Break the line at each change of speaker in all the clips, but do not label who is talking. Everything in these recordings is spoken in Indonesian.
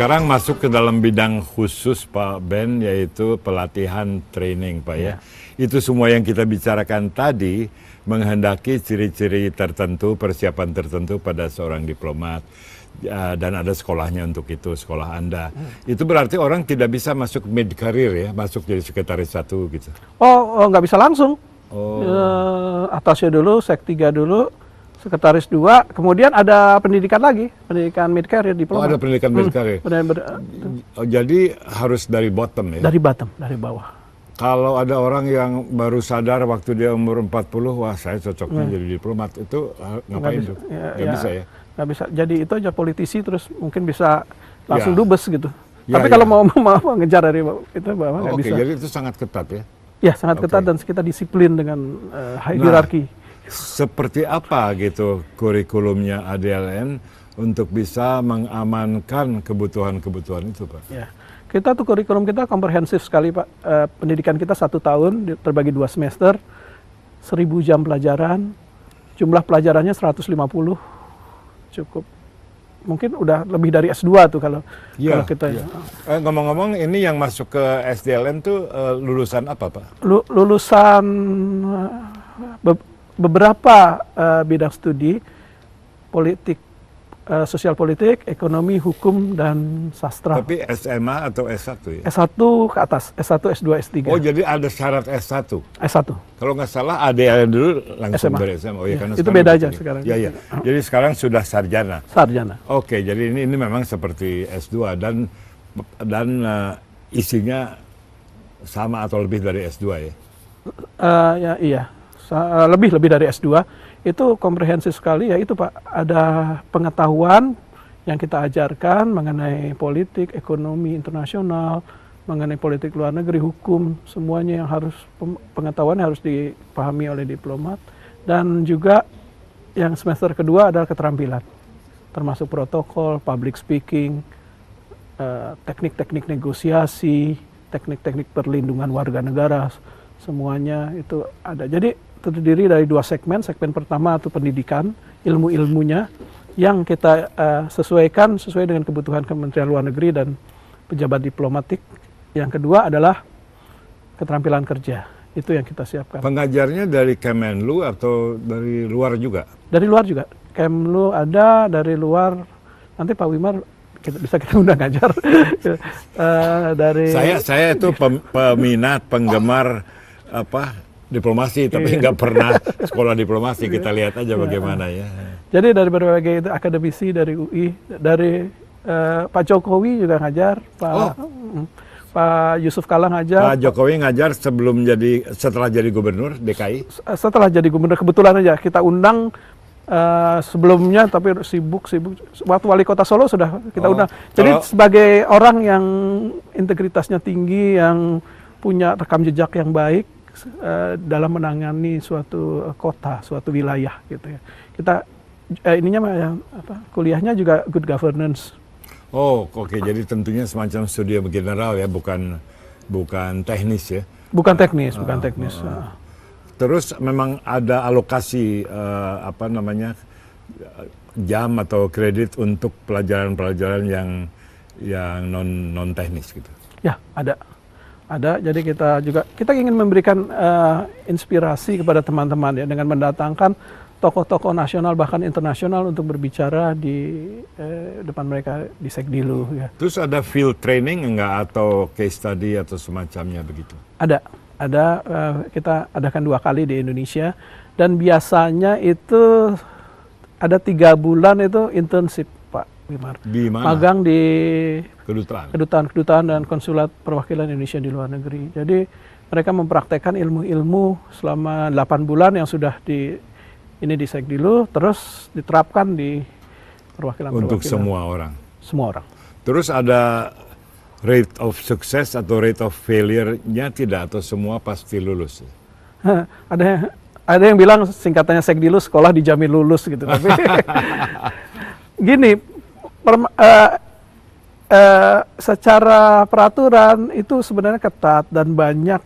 sekarang masuk ke dalam bidang khusus Pak Ben, yaitu pelatihan training Pak ya. Itu semua yang kita bicarakan tadi menghendaki ciri-ciri tertentu, persiapan tertentu pada seorang diplomat. Dan ada sekolahnya untuk itu, sekolah Anda. Itu berarti orang tidak bisa masuk mid career ya, masuk jadi sekretaris 1 gitu.
Oh, nggak bisa langsung. Atasnya dulu, sek 3 dulu, sekretaris 2, kemudian ada pendidikan lagi, pendidikan mid career diplomat.
Oh, ada pendidikan mid career. Jadi harus dari bottom ya.
Dari bottom, dari bawah.
Kalau ada orang yang baru sadar waktu dia umur 40, wah saya cocoknya jadi diplomat, itu ngapain tuh? Nggak bisa ya?
Nggak bisa. Jadi itu aja politisi, terus mungkin bisa langsung dubes gitu.
Ya,
tapi kalau mau ngejar dari itu bawah nggak bisa.
Oke, jadi itu sangat ketat ya?
Ya, sangat ketat dan kita disiplin dengan hierarki.
Seperti apa gitu kurikulumnya ADLN untuk bisa mengamankan kebutuhan-kebutuhan itu Pak? Ya.
Kita tuh kurikulum kita komprehensif sekali Pak. Pendidikan kita 1 tahun terbagi 2 semester, 1000 jam pelajaran, jumlah pelajarannya 150, cukup. Mungkin udah lebih dari S2 tuh kalau kita.
Ngomong-ngomong, ini yang masuk ke SDLN tuh lulusan apa Pak?
Lulusan beberapa bidang studi, politik, sosial politik, ekonomi, hukum, dan sastra.
Tapi SMA atau S1 ya?
S1 ke atas, S1, S2, S3.
Oh, jadi ada syarat S1?
S1.
Kalau nggak salah ADLN dulu langsung
SMA.
dari SMA. Oh, ya, karena
itu beda aja sekarang.
Ya. Jadi sekarang sudah sarjana?
Sarjana.
Oke, jadi ini memang seperti S2 dan isinya sama atau lebih dari S2 ya?
Iya, lebih dari S2. Itu komprehensif sekali ya, itu Pak, ada pengetahuan yang kita ajarkan mengenai politik, ekonomi internasional, mengenai politik luar negeri, hukum, semuanya yang harus pengetahuan harus dipahami oleh diplomat. Dan juga yang semester kedua adalah keterampilan, termasuk protokol, public speaking, teknik-teknik negosiasi, teknik-teknik perlindungan warga negara, semuanya itu ada. Jadi terdiri dari 2 segmen. Segmen pertama itu pendidikan, ilmu-ilmunya yang kita sesuaikan sesuai dengan kebutuhan Kementerian Luar Negeri dan pejabat diplomatik. Yang kedua adalah keterampilan kerja. Itu yang kita siapkan.
Pengajarnya dari Kemenlu atau dari luar juga? Dari
luar juga. Kemlu ada, dari luar. Nanti Pak Wimar bisa kita undang ngajar. Dari
saya itu peminat, penggemar diplomasi, tapi nggak pernah sekolah diplomasi. Kita lihat aja bagaimana ya.
Jadi dari berbagai akademisi, dari UI, dari Pak Jokowi juga ngajar, Pak Yusuf Kala ngajar.
Pak Jokowi ngajar setelah jadi gubernur DKI?
Setelah jadi gubernur, kebetulan aja kita undang sebelumnya, tapi sibuk. Waktu wali kota Solo sudah kita undang. Jadi sebagai orang yang integritasnya tinggi, yang punya rekam jejak yang baik dalam menangani suatu kota, suatu wilayah gitu ya. Kita kuliahnya juga good governance.
Oh, oke. Jadi tentunya semacam studi general ya, bukan teknis ya.
Bukan teknis.
Terus memang ada alokasi jam atau kredit untuk pelajaran-pelajaran yang non teknis gitu.
Ya, ada. Jadi kita ingin memberikan inspirasi kepada teman-teman ya, dengan mendatangkan tokoh-tokoh nasional bahkan internasional untuk berbicara di depan mereka di Sekdilu ya.
Terus ada field training enggak, atau case study atau semacamnya begitu?
Ada, kita adakan 2 kali di Indonesia, dan biasanya itu ada 3 bulan itu internship Pak Wimar.
Di mana?
Magang di kedutaan dan konsulat perwakilan Indonesia di luar negeri. Jadi mereka mempraktekkan ilmu-ilmu selama 8 bulan yang sudah di Sekdilu, terus diterapkan di perwakilan.
Untuk semua orang?
Semua orang.
Terus ada rate of success atau rate of failure-nya tidak, atau semua pasti lulus?
Ada yang bilang singkatannya Sekdilu, sekolah dijamin lulus gitu. Tapi gini, secara peraturan itu sebenarnya ketat dan banyak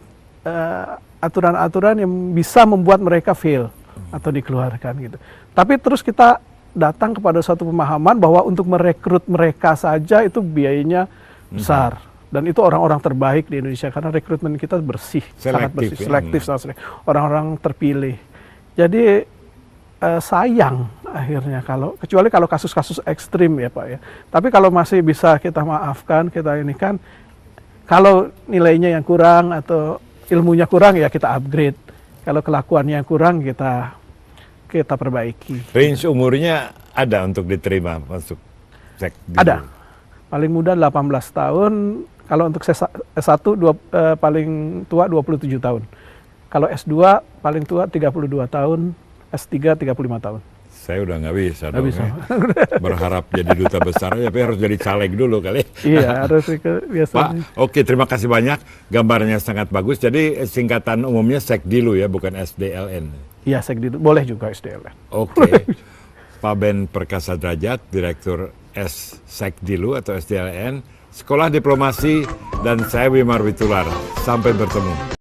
aturan-aturan yang bisa membuat mereka fail atau dikeluarkan gitu. Tapi terus kita datang kepada suatu pemahaman bahwa untuk merekrut mereka saja itu biayanya besar. Dan itu orang-orang terbaik di Indonesia karena rekrutmen kita bersih, sangat bersih, selektif, orang-orang terpilih. Jadi sayang akhirnya kecuali kalau kasus-kasus ekstrim ya Pak ya. Tapi kalau masih bisa kita maafkan, kita ini kan, kalau nilainya yang kurang atau ilmunya kurang ya kita upgrade. Kalau kelakuannya yang kurang kita perbaiki.
Range umurnya ada untuk diterima masuk Sekdilu?
Ada. Paling muda 18 tahun, kalau untuk S1 paling tua 27 tahun. Kalau S2 paling tua 32 tahun, S3 35 tahun.
Saya udah nggak bisa
Nggak
dong.
bisa.
Berharap jadi duta besar, tapi harus jadi caleg dulu kali.
Iya, harus biasanya.
Pak, oke, terima kasih banyak. Gambarnya sangat bagus. Jadi singkatan umumnya Sekdilu ya, bukan SDLN.
Iya, Sekdilu. Boleh juga SDLN.
Oke. Pak Ben Perkasa Derajat, Direktur Sekdilu atau SDLN, Sekolah Diplomasi, dan saya Wimar Witular. Sampai bertemu.